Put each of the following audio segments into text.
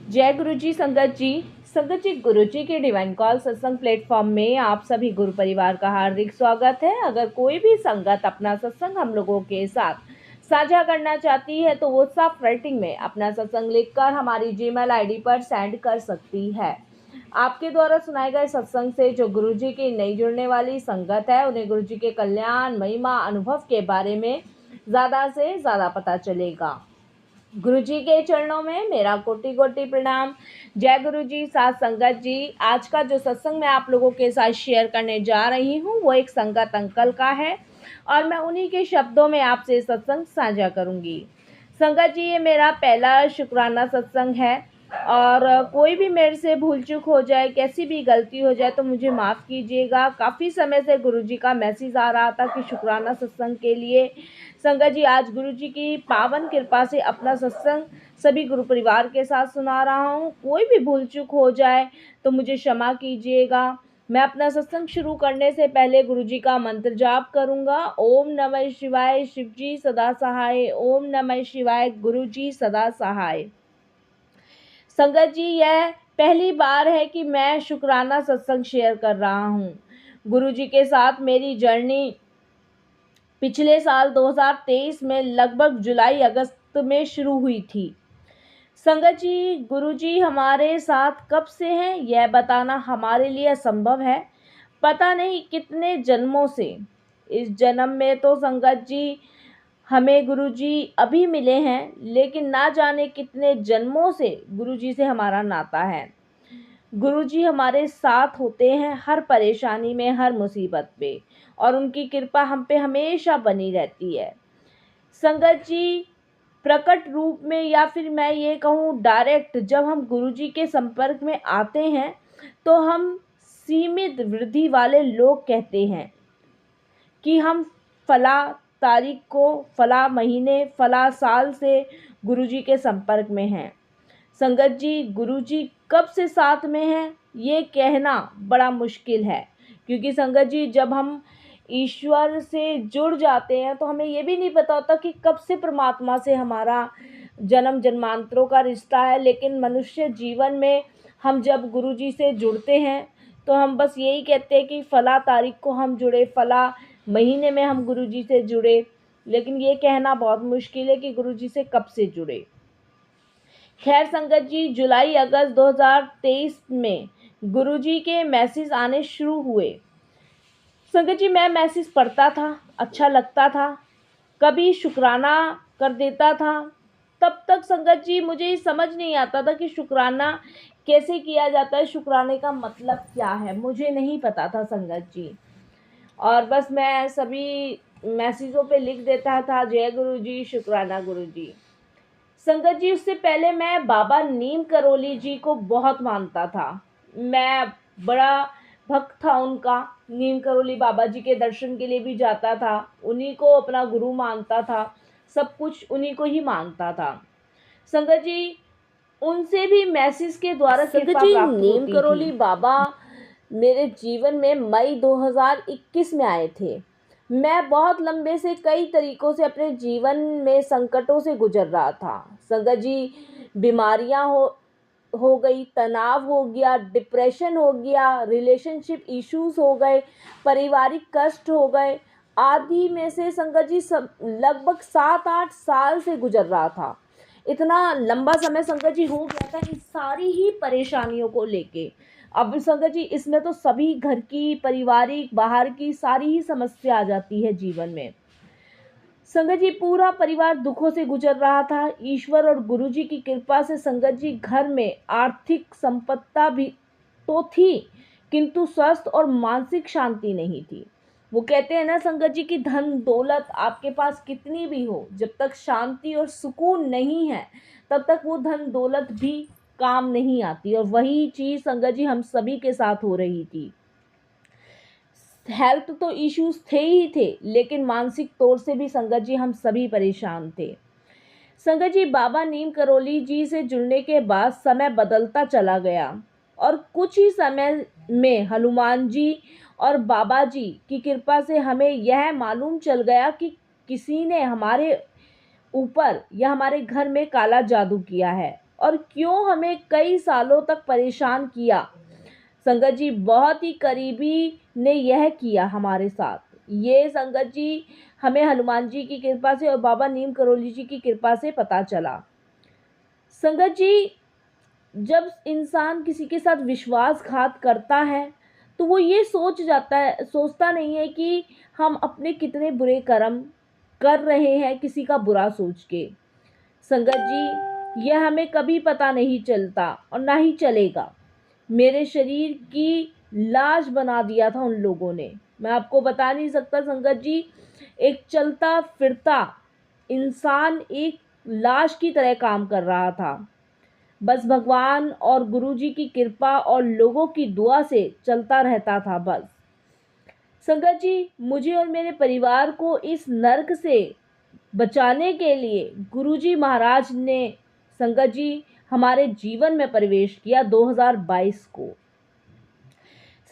जय गुरु जी संगत जी। संगत जी, गुरु जी के डिवाइन कॉल सत्संग प्लेटफॉर्म में आप सभी गुरु परिवार का हार्दिक स्वागत है। अगर कोई भी संगत अपना सत्संग हम लोगों के साथ साझा करना चाहती है तो वो साफ राइटिंग में अपना सत्संग लिखकर हमारी जीमेल आईडी पर सेंड कर सकती है। आपके द्वारा सुनाए गए सत्संग से जो गुरु जी की नई जुड़ने वाली संगत है उन्हें गुरु जी के कल्याण महिमा अनुभव के बारे में ज़्यादा से ज़्यादा पता चलेगा। गुरु जी के चरणों में मेरा कोटि कोटि प्रणाम। जय गुरु जी। साथ संगत जी, आज का जो सत्संग मैं आप लोगों के साथ शेयर करने जा रही हूँ वो एक संगत अंकल का है और मैं उन्हीं के शब्दों में आपसे सत्संग साझा करूँगी। संगत जी, ये मेरा पहला शुक्राना सत्संग है और कोई भी मेरे से भूल चूक हो जाए, कैसी भी गलती हो जाए तो मुझे माफ़ कीजिएगा। काफ़ी समय से गुरु जी का मैसेज आ रहा था कि शुक्राना सत्संग के लिए। संगत जी, आज गुरु जी की पावन कृपा से अपना सत्संग सभी गुरु परिवार के साथ सुना रहा हूँ। कोई भी भूल चूक हो जाए तो मुझे क्षमा कीजिएगा। मैं अपना सत्संग शुरू करने से पहले गुरु जी का मंत्र जाप करूँगा। ओम नमः शिवाय, शिव जी सदा सहाय। ओम नमः शिवाय, गुरु जी सदा सहाय। संगत जी, यह पहली बार है कि मैं शुक्राना सत्संग शेयर कर रहा हूँ। गुरु जी के साथ मेरी जर्नी पिछले साल 2023 में लगभग जुलाई अगस्त में शुरू हुई थी। संगत जी, गुरु जी हमारे साथ कब से हैं यह बताना हमारे लिए असंभव है। पता नहीं कितने जन्मों से। इस जन्म में तो संगत जी हमें गुरु जी अभी मिले हैं, लेकिन ना जाने कितने जन्मों से गुरु जी से हमारा नाता है। गुरु जी हमारे साथ होते हैं हर परेशानी में, हर मुसीबत पे, और उनकी कृपा हम पे हमेशा बनी रहती है। संगत जी, प्रकट रूप में या फिर मैं ये कहूँ डायरेक्ट जब हम गुरु जी के संपर्क में आते हैं तो हम सीमित वृद्धि वाले लोग कहते हैं कि हम फला तारीख को, फला महीने, फला साल से गुरु जी के संपर्क में हैं। संगत जी, गुरु जी कब से साथ में हैं ये कहना बड़ा मुश्किल है, क्योंकि संगत जी जब हम ईश्वर से जुड़ जाते हैं तो हमें ये भी नहीं पता होता कि कब से परमात्मा से हमारा जन्म जन्मांतरों का रिश्ता है। लेकिन मनुष्य जीवन में हम जब गुरु जी से जुड़ते हैं तो हम बस यही कहते हैं कि फला तारीख को हम जुड़े, फला महीने में हम गुरु जी से जुड़े, लेकिन ये कहना बहुत मुश्किल है कि गुरु जी से कब से जुड़े। खैर संगत जी, जुलाई अगस्त 2023 में गुरुजी के मैसेज आने शुरू हुए। संगत जी, मैं मैसेज पढ़ता था, अच्छा लगता था, कभी शुक्राना कर देता था। तब तक संगत जी मुझे समझ नहीं आता था कि शुक्राना कैसे किया जाता है, शुक्राने का मतलब क्या है, मुझे नहीं पता था संगत जी। और बस मैं सभी मैसेजों पे लिख देता था जय गुरु जी, शुक्राना गुरु जी। संगत जी, उससे पहले मैं बाबा नीम करोली जी को बहुत मानता था। मैं बड़ा भक्त था उनका। नीम करोली बाबा जी के दर्शन के लिए भी जाता था, उन्हीं को अपना गुरु मानता था, सब कुछ उन्हीं को ही मानता था। संगत जी, उनसे भी मैसेज के द्वारा कृपा प्राप्त होती थी। नीम करोली बाबा मेरे जीवन में मई 2021 में आए थे। मैं बहुत लंबे से कई तरीकों से अपने जीवन में संकटों से गुजर रहा था। संगत जी, बीमारियां हो गई, तनाव हो गया, डिप्रेशन हो गया, रिलेशनशिप इश्यूज हो गए, पारिवारिक कष्ट हो गए, आदि में से संगत जी सब लगभग 7-8 साल से गुजर रहा था। इतना लंबा समय संगत जी हो गया था इस सारी ही परेशानियों को लेके। अब संगत जी इसमें तो सभी घर की, पारिवारिक, बाहर की सारी ही समस्या आ जाती है जीवन में। संगत जी, पूरा परिवार दुखों से गुजर रहा था। ईश्वर और गुरु जी की कृपा से संगत जी घर में आर्थिक संपत्ति भी तो थी, किंतु स्वस्थ और मानसिक शांति नहीं थी। वो कहते हैं ना संगत जी की धन दौलत आपके पास कितनी भी हो, जब तक शांति और सुकून नहीं है तब तक वो धन दौलत भी काम नहीं आती। और वही चीज़ संगत जी हम सभी के साथ हो रही थी। हेल्थ तो इश्यूज थे ही थे, लेकिन मानसिक तौर से भी संगत जी हम सभी परेशान थे। संगत जी, बाबा नीम करोली जी से जुड़ने के बाद समय बदलता चला गया और कुछ ही समय में हनुमान जी और बाबा जी की कृपा से हमें यह मालूम चल गया कि किसी ने हमारे ऊपर या हमारे घर में काला जादू किया है। और क्यों हमें कई सालों तक परेशान किया। संगत जी, बहुत ही करीबी ने यह किया हमारे साथ। ये संगत जी हमें हनुमान जी की कृपा से और बाबा नीम करोली जी की कृपा से पता चला। संगत जी, जब इंसान किसी के साथ विश्वासघात करता है तो वो ये सोचता नहीं है कि हम अपने कितने बुरे कर्म कर रहे हैं किसी का बुरा सोच के। संगत जी, यह हमें कभी पता नहीं चलता और ना ही चलेगा। मेरे शरीर की लाश बना दिया था उन लोगों ने, मैं आपको बता नहीं सकता संगत जी। एक चलता फिरता इंसान एक लाश की तरह काम कर रहा था। बस भगवान और गुरुजी की कृपा और लोगों की दुआ से चलता रहता था बस। संगत जी, मुझे और मेरे परिवार को इस नर्क से बचाने के लिए गुरुजी महाराज ने संगत जी हमारे जीवन में प्रवेश किया 2022 को।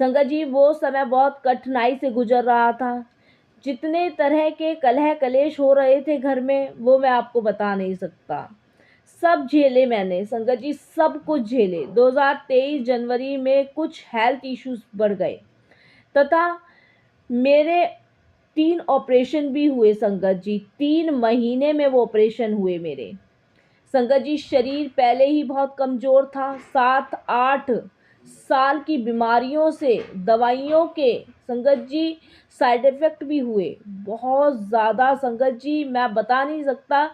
संगत जी, वो समय बहुत कठिनाई से गुजर रहा था। जितने तरह के कलह कलेश हो रहे थे घर में, वो मैं आपको बता नहीं सकता। सब झेले मैंने संगत जी, सब कुछ झेले। 2023 जनवरी में कुछ हेल्थ इश्यूज बढ़ गए तथा मेरे 3 ऑपरेशन भी हुए संगत जी। 3 महीने में वो ऑपरेशन हुए मेरे। संगत जी, शरीर पहले ही बहुत कमज़ोर था। 7-8 साल की बीमारियों से, दवाइयों के संगत जी साइड इफ़ेक्ट भी हुए बहुत ज़्यादा संगत जी, मैं बता नहीं सकता।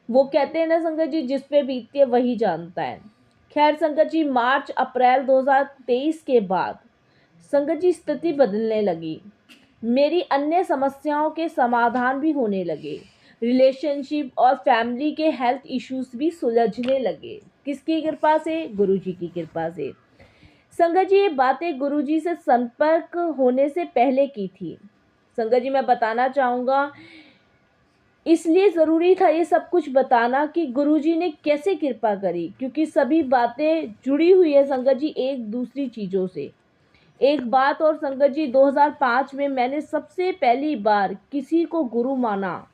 वो कहते हैं ना संगत जी, जिस पे बीतती है वही जानता है। खैर संगत जी, मार्च अप्रैल 2023 के बाद संगत जी स्थिति बदलने लगी। मेरी अन्य समस्याओं के समाधान भी होने लगे। रिलेशनशिप और फैमिली के हेल्थ इश्यूज भी सुलझने लगे। किसकी कृपा से? गुरुजी की कृपा से। संगत जी, ये बातें गुरुजी से संपर्क होने से पहले की थी। संगत जी, मैं बताना चाहूँगा, इसलिए ज़रूरी था ये सब कुछ बताना कि गुरुजी ने कैसे कृपा करी, क्योंकि सभी बातें जुड़ी हुई है संगत जी एक दूसरी चीज़ों से। एक बात और संगत जी, 2005 में मैंने सबसे पहली बार किसी को गुरु माना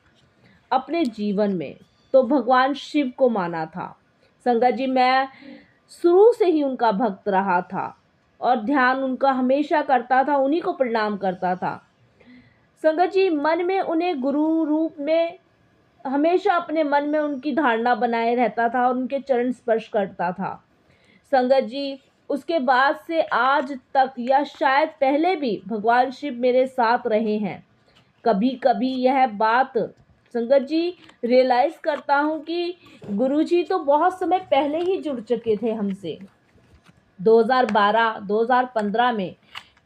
अपने जीवन में, तो भगवान शिव को माना था। संगत जी, मैं शुरू से ही उनका भक्त रहा था और ध्यान उनका हमेशा करता था, उन्हीं को प्रणाम करता था। संगत जी, मन में उन्हें गुरु रूप में हमेशा अपने मन में उनकी धारणा बनाए रहता था और उनके चरण स्पर्श करता था। संगत जी, उसके बाद से आज तक या शायद पहले भी भगवान शिव मेरे साथ रहे हैं। कभी कभी यह बात संगत जी रियलाइज़ करता हूँ कि गुरुजी तो बहुत समय पहले ही जुड़ चुके थे हमसे। 2012-2015 में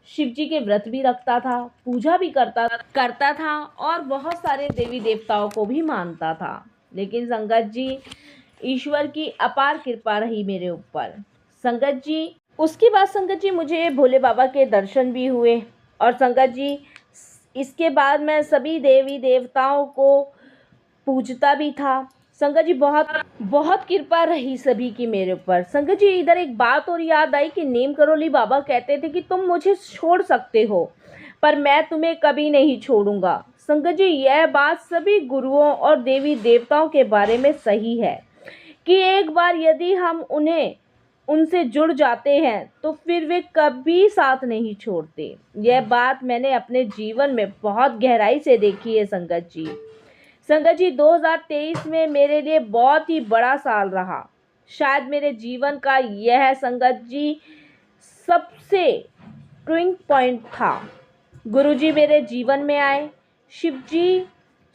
शिव जी के व्रत भी रखता था, पूजा भी करता था और बहुत सारे देवी देवताओं को भी मानता था। लेकिन संगत जी, ईश्वर की अपार कृपा रही मेरे ऊपर। संगत जी, उसके बाद संगत जी मुझे भोले बाबा के दर्शन भी हुए और संगत जी इसके बाद मैं सभी देवी देवताओं को पूजता भी था। संगत जी, बहुत बहुत कृपा रही सभी की मेरे ऊपर। संगत जी, इधर एक बात और याद आई कि नीम करोली बाबा कहते थे कि तुम मुझे छोड़ सकते हो पर मैं तुम्हें कभी नहीं छोड़ूंगा। संगत जी, यह बात सभी गुरुओं और देवी देवताओं के बारे में सही है कि एक बार यदि हम उनसे जुड़ जाते हैं तो फिर वे कभी साथ नहीं छोड़ते। यह बात मैंने अपने जीवन में बहुत गहराई से देखी है संगत जी। संगत जी, 2023 में मेरे लिए बहुत ही बड़ा साल रहा। शायद मेरे जीवन का यह संगत जी सबसे टर्निंग पॉइंट था। गुरुजी मेरे जीवन में आए। शिव जी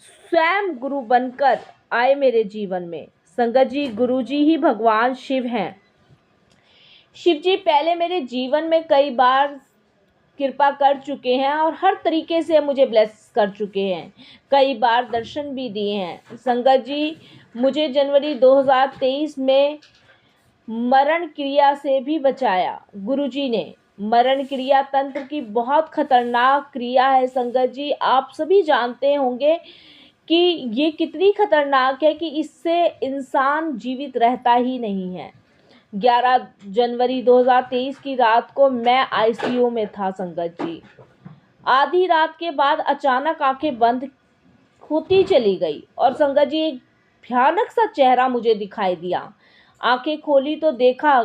स्वयं गुरु बनकर आए मेरे जीवन में। संगत जी, गुरुजी ही भगवान शिव हैं। शिव जी पहले मेरे जीवन में कई बार कृपा कर चुके हैं और हर तरीके से मुझे ब्लेस कर चुके हैं, कई बार दर्शन भी दिए हैं। संगत जी, मुझे जनवरी 2023 में मरण क्रिया से भी बचाया गुरुजी ने। मरण क्रिया तंत्र की बहुत खतरनाक क्रिया है संगत जी, आप सभी जानते होंगे कि ये कितनी खतरनाक है कि इससे इंसान जीवित रहता ही नहीं है। 11 जनवरी 2023 की रात को मैं आईसीयू में था संगत जी। आधी रात के बाद अचानक आंखें बंद होती चली गई और संगत जी एक भयानक सा चेहरा मुझे दिखाई दिया। आंखें खोली तो देखा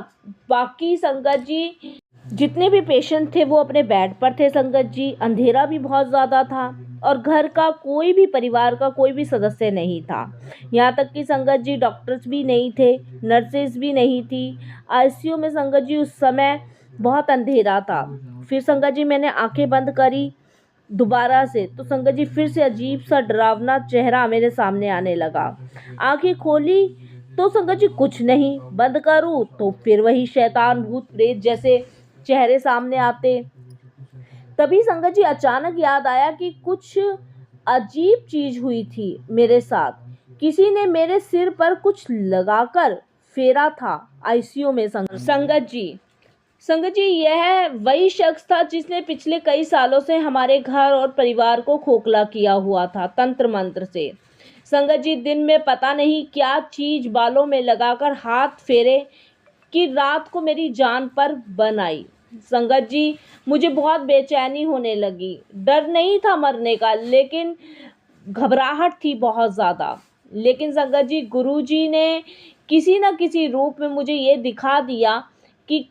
बाकी संगत जी जितने भी पेशेंट थे वो अपने बेड पर थे संगत जी। अंधेरा भी बहुत ज़्यादा था और घर का कोई भी परिवार का कोई भी सदस्य नहीं था। यहाँ तक कि संगत जी डॉक्टर्स भी नहीं थे, नर्सेज भी नहीं थी। आईसीयू में संगत जी उस समय बहुत अंधेरा था। फिर संगत जी मैंने आंखें बंद करी दोबारा से तो संगत जी फिर से अजीब सा डरावना चेहरा मेरे सामने आने लगा। आंखें खोली तो संगत जी कुछ नहीं, बंद करूं तो फिर वही शैतान भूत प्रेत जैसे चेहरे सामने आते। तभी संगत जी अचानक याद आया कि कुछ अजीब चीज हुई थी मेरे साथ। किसी ने मेरे सिर पर कुछ लगाकर फेरा था आईसीयू में। संगत जी यह वही शख्स था जिसने पिछले कई सालों से हमारे घर और परिवार को खोखला किया हुआ था तंत्र मंत्र से। संगत जी दिन में पता नहीं क्या चीज बालों में लगाकर हाथ फेरे कि रात को मेरी जान पर बन आई। संगत जी मुझे बहुत बेचैनी होने लगी। डर नहीं था मरने का लेकिन घबराहट थी बहुत ज़्यादा। लेकिन संगत जी गुरुजी ने किसी न किसी रूप में मुझे ये दिखा दिया कि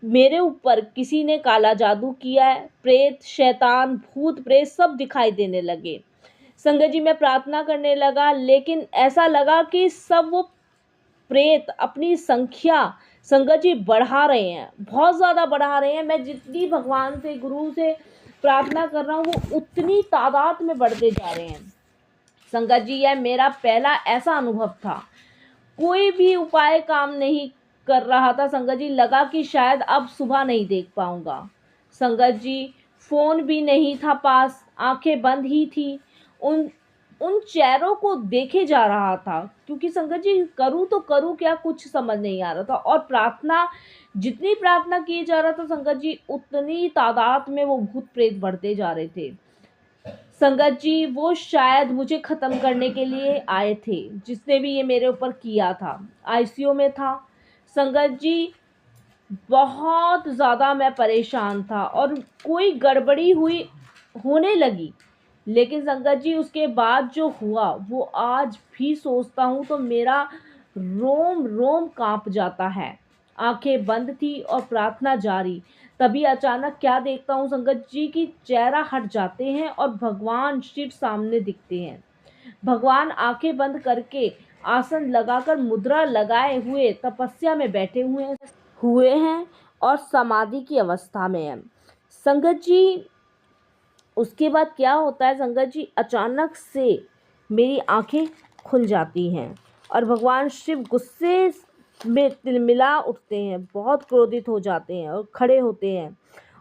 मेरे ऊपर किसी ने काला जादू किया है। प्रेत शैतान भूत प्रेत सब दिखाई देने लगे। संगत जी मैं प्रार्थना करने लगा लेकिन ऐसा लगा कि सब वो प्रेत अपनी संख्या संगत जी बढ़ा रहे हैं, बहुत ज़्यादा बढ़ा रहे हैं। मैं जितनी भगवान से गुरु से प्रार्थना कर रहा हूँ वो उतनी तादाद में बढ़ते जा रहे हैं। संगत जी यह मेरा पहला ऐसा अनुभव था। कोई भी उपाय काम नहीं कर रहा था संगत जी। लगा कि शायद अब सुबह नहीं देख पाऊंगा। संगत जी फोन भी नहीं था पास, आंखें बंद ही थी। उन उन चेहरों को देखे जा रहा था क्योंकि संगत जी करूँ तो करूँ क्या, कुछ समझ नहीं आ रहा था। और प्रार्थना जितनी प्रार्थना की जा रहा था संगत जी उतनी तादाद में वो भूत प्रेत बढ़ते जा रहे थे। संगत जी वो शायद मुझे ख़त्म करने के लिए आए थे, जिसने भी ये मेरे ऊपर किया था। आईसीयू में था संगत जी। बहुत ज़्यादा मैं परेशान था और कोई गड़बड़ी हुई होने लगी। लेकिन संगत जी उसके बाद जो हुआ वो आज भी सोचता हूँ तो मेरा रोम रोम कांप जाता है। आंखें बंद थी और प्रार्थना जारी। तभी अचानक क्या देखता हूँ संगत जी की चेहरा हट जाते हैं और भगवान शिव सामने दिखते हैं। भगवान आंखें बंद करके आसन लगाकर मुद्रा लगाए हुए तपस्या में बैठे हुए हैं और समाधि की अवस्था में हैं। संगत जी उसके बाद क्या होता है संगत जी, अचानक से मेरी आंखें खुल जाती हैं और भगवान शिव गुस्से में तिलमिला उठते हैं, बहुत क्रोधित हो जाते हैं और खड़े होते हैं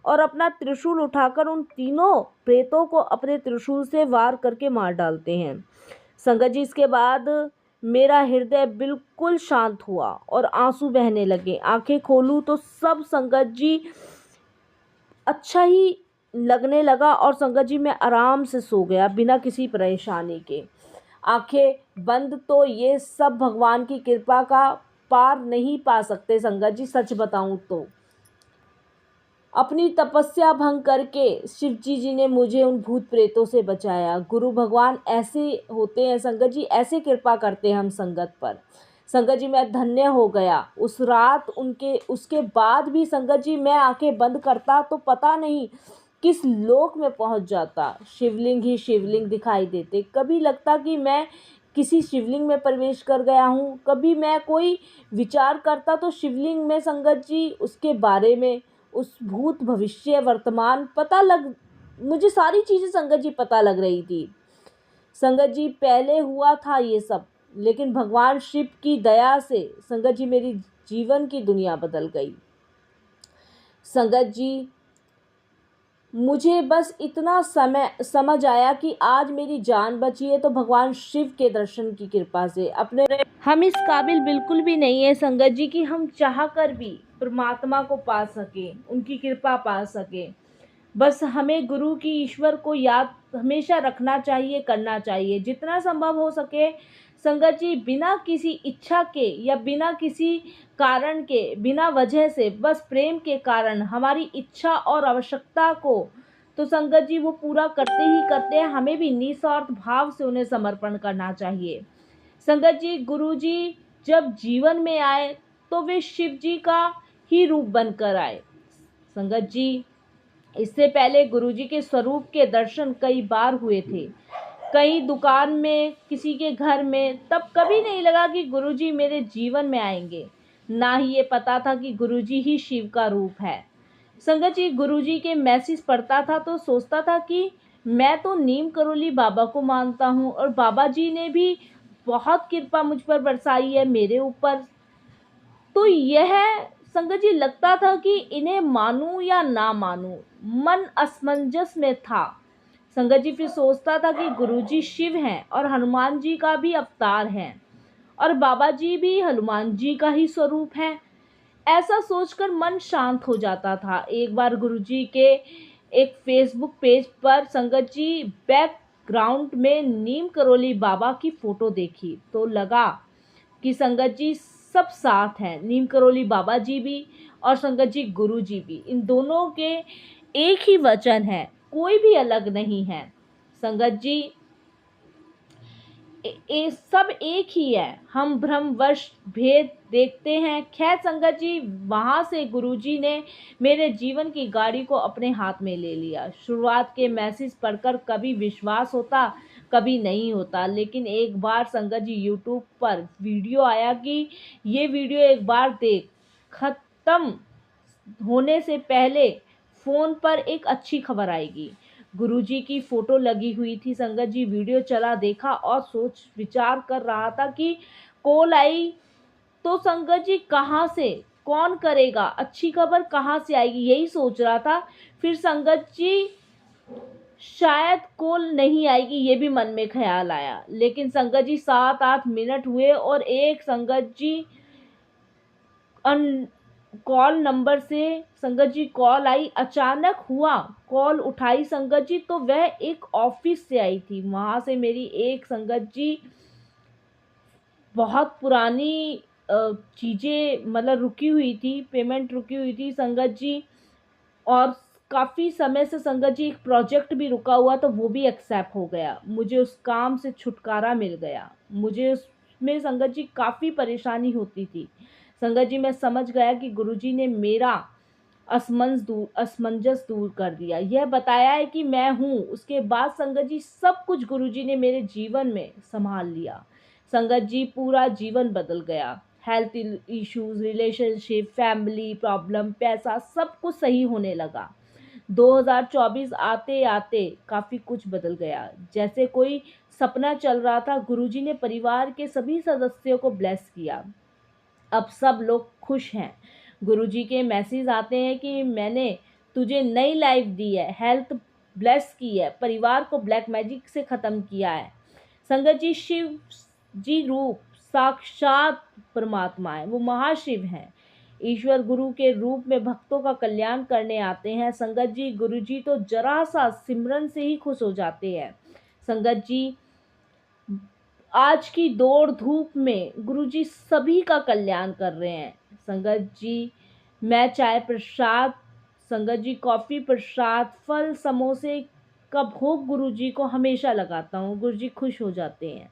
और अपना त्रिशूल उठाकर उन तीनों प्रेतों को अपने त्रिशूल से वार करके मार डालते हैं। संगत जी इसके बाद मेरा हृदय बिल्कुल शांत हुआ और आंसू बहने लगे। आंखें खोलूं तो सब संगत जी अच्छा ही लगने लगा और संगत जी मैं आराम से सो गया बिना किसी परेशानी के। आंखें बंद तो ये सब भगवान की कृपा का पार नहीं पा सकते संगत जी, सच बताऊं तो। अपनी तपस्या भंग करके शिव जी ने मुझे उन भूत प्रेतों से बचाया। गुरु भगवान ऐसे होते हैं संगत जी, ऐसे कृपा करते हैं हम संगत पर। संगत जी मैं धन्य हो गया उस रात। उसके बाद भी संगत जी मैं आंखें बंद करता तो पता नहीं किस लोक में पहुंच जाता। शिवलिंग ही शिवलिंग दिखाई देते। कभी लगता कि मैं किसी शिवलिंग में प्रवेश कर गया हूँ। कभी मैं कोई विचार करता तो शिवलिंग में संगत जी उसके बारे में, उस भूत भविष्य वर्तमान मुझे सारी चीज़ें संगत जी पता लग रही थी। संगत जी पहले हुआ था ये सब, लेकिन भगवान शिव की दया से संगत जी मेरी जीवन की दुनिया बदल गई। संगत जी मुझे बस इतना समझ आया कि आज मेरी जान बची है तो भगवान शिव के दर्शन की कृपा से। हम इस काबिल बिल्कुल भी नहीं है संगत जी कि हम चाह कर भी परमात्मा को पा सके, उनकी कृपा पा सके। बस हमें गुरु की, ईश्वर को याद हमेशा रखना चाहिए, करना चाहिए जितना संभव हो सके। संगत जी बिना किसी इच्छा के या बिना किसी कारण के, बिना वजह से, बस प्रेम के कारण हमारी इच्छा और आवश्यकता को तो संगत जी वो पूरा करते ही करते हैं। हमें भी निस्वार्थ भाव से उन्हें समर्पण करना चाहिए। संगत जी गुरु जी जब जीवन में आए तो वे शिव जी का ही रूप बनकर आए। संगत जी, इससे पहले गुरुजी के स्वरूप के दर्शन कई बार हुए थे, कहीं दुकान में, किसी के घर में। तब कभी नहीं लगा कि गुरुजी मेरे जीवन में आएंगे, ना ही ये पता था कि गुरुजी ही शिव का रूप है। संगत जी, गुरुजी के मैसेज पढ़ता था तो सोचता था कि मैं तो नीम करोली बाबा को मानता हूँ और बाबा जी ने भी बहुत कृपा मुझ पर बरसाई है, मेरे ऊपर। तो यह संगत जी लगता था कि इन्हें मानूं या ना मानूं, मन असमंजस में था। संगत जी फिर सोचता था कि गुरुजी शिव हैं और हनुमान जी का भी अवतार हैं और बाबा जी भी हनुमान जी का ही स्वरूप है। ऐसा सोचकर मन शांत हो जाता था। एक बार गुरुजी के एक फेसबुक पेज पर संगत जी बैकग्राउंड में नीम करोली बाबा की फोटो देखी तो लगा कि संगत जी सब साथ हैं। नीम करोली बाबा जी भी और संगत जी गुरु जी भी, इन दोनों के एक ही वचन है, कोई भी अलग नहीं है। संगत जी, सब एक ही है, हम भ्रमवश भेद देखते हैं। खैर संगत जी, वहाँ से गुरुजी ने मेरे जीवन की गाड़ी को अपने हाथ में ले लिया। शुरुआत के मैसेज पढ़कर कभी विश्वास होता, कभी नहीं होता, लेकिन एक बार संगत जी यूट्यूब पर वीडियो आया कि ये वीडियो एक बार देख, खत्म होने से पहले फ़ोन पर एक अच्छी खबर आएगी। गुरुजी की फ़ोटो लगी हुई थी। संगत जी वीडियो चला, देखा और सोच विचार कर रहा था कि कॉल आई तो संगत जी कहाँ से, कौन करेगा, अच्छी खबर कहाँ से आएगी, यही सोच रहा था। फिर संगत जी शायद कॉल नहीं आएगी, ये भी मन में ख्याल आया। लेकिन संगत जी 7-8 मिनट हुए और एक संगत जी कॉल नंबर से संगत जी कॉल आई। अचानक हुआ, कॉल उठाई संगत जी तो वह एक ऑफिस से आई थी। वहाँ से मेरी एक संगत जी बहुत पुरानी चीज़ें मतलब रुकी हुई थी, पेमेंट रुकी हुई थी संगत जी, और काफ़ी समय से संगत जी एक प्रोजेक्ट भी रुका हुआ तो वो भी एक्सेप्ट हो गया। मुझे उस काम से छुटकारा मिल गया। मुझे उसमें संगत जी काफ़ी परेशानी होती थी। संगत जी मैं समझ गया कि गुरुजी ने मेरा असमंजस दूर कर दिया। यह बताया है कि मैं हूँ। उसके बाद संगत जी सब कुछ गुरुजी ने मेरे जीवन में संभाल लिया। संगत जी पूरा जीवन बदल गया। Health issues, relationship, family problem, पैसा, सब कुछ सही होने लगा। 2024 आते आते काफ़ी कुछ बदल गया। जैसे कोई सपना चल रहा था। गुरुजी ने परिवार के सभी सदस्यों को ब्लेस किया। अब सब लोग खुश हैं। गुरुजी के मैसेज आते हैं कि मैंने तुझे नई लाइफ दी है, हेल्थ ब्लेस की है, परिवार को ब्लैक मैजिक से ख़त्म किया है। संगत जी शिव जी रूप साक्षात परमात्मा है, वो महाशिव हैं। ईश्वर गुरु के रूप में भक्तों का कल्याण करने आते हैं। संगत जी गुरुजी तो जरा सा सिमरन से ही खुश हो जाते हैं। संगत जी आज की दौड़ धूप में गुरुजी सभी का कल्याण कर रहे हैं। संगत जी मैं चाय प्रसाद, संगत जी कॉफ़ी प्रसाद, फल, समोसे का भोग गुरुजी को हमेशा लगाता हूँ। गुरुजी खुश हो जाते हैं।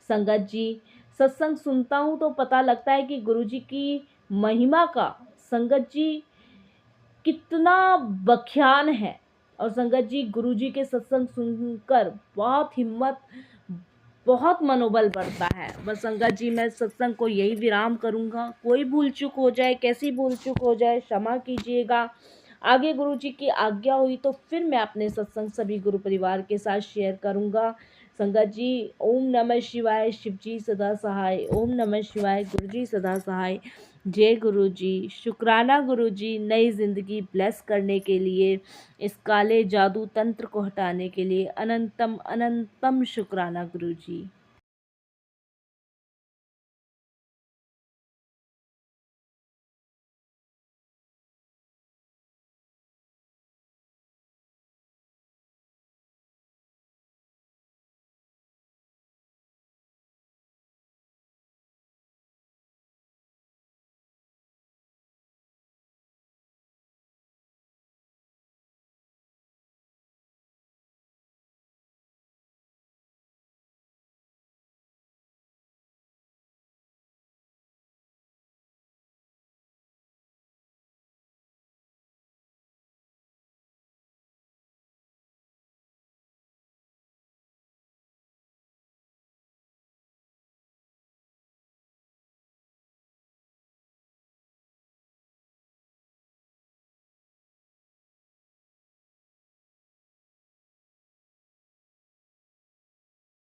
संगत जी सत्संग सुनता हूँ तो पता लगता है कि गुरुजी की महिमा का संगत जी कितना बख्यान है। और संगत जी गुरुजी के सत्संग सुनकर बहुत हिम्मत, बहुत मनोबल बढ़ता है। बस संगत जी मैं सत्संग को यही विराम करूँगा। कोई भूल चूक हो जाए, कैसी भूल चूक हो जाए, क्षमा कीजिएगा। आगे गुरु जी की आज्ञा हुई तो फिर मैं अपने सत्संग सभी गुरु परिवार के साथ शेयर करूँगा। संगत जी ओम नमः शिवाय, शिव जी सदा सहाय। ओम नमः शिवाय, गुरु जी सदा सहाय। जय गुरु जी। शुक्राना गुरु जी नई ज़िंदगी ब्लेस करने के लिए, इस काले जादू तंत्र को हटाने के लिए अनंतम अनंतम शुक्राना गुरु जी।